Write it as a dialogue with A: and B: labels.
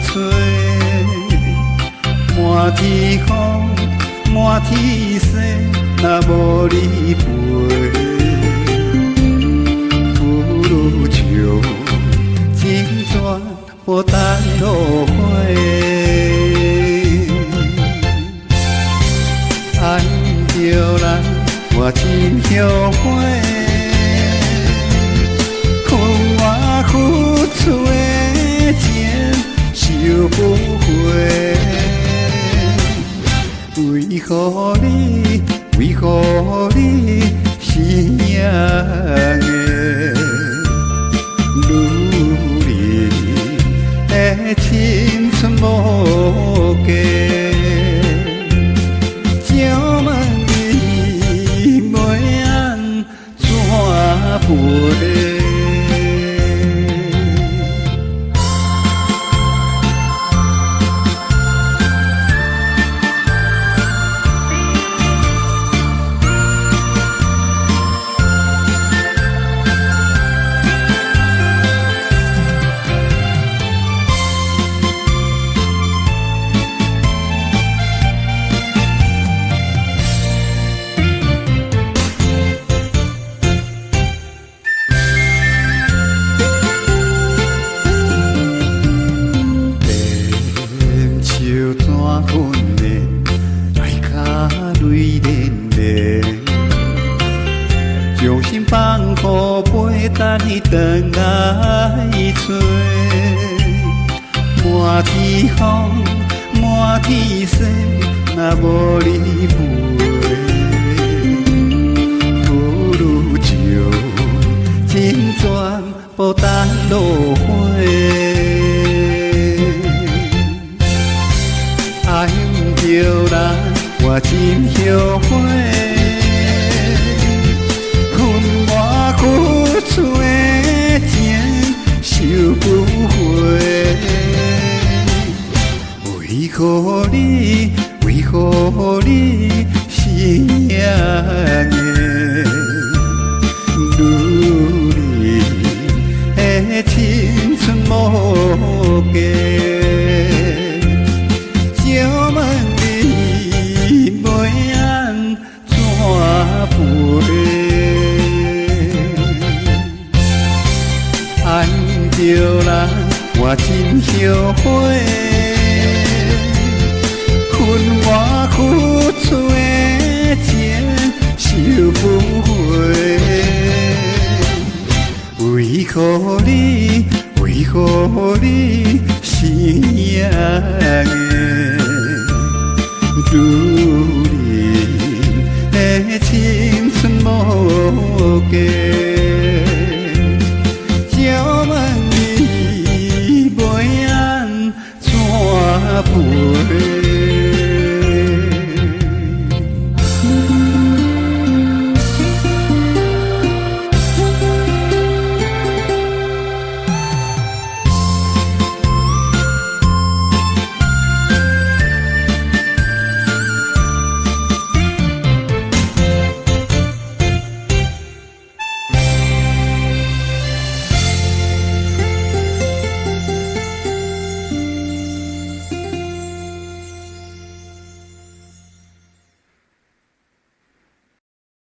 A: 吹，满天风，满天雪，若无你陪，不如像情泉无等落花。爱着咱，我真后悔。困我付出的情收不回，为何你，为何你是命的女人的青春无价？请问你袂安怎陪？将心放乎飞，等你回来找。满天风，满天雪，若无你陪，不如像情泉无等落花。爱着咱，我真后悔。付出的情收不回，为何你，为何你是命的女人的青春无价？请问你袂安怎陪？爱着咱，我真后悔。困我付出的情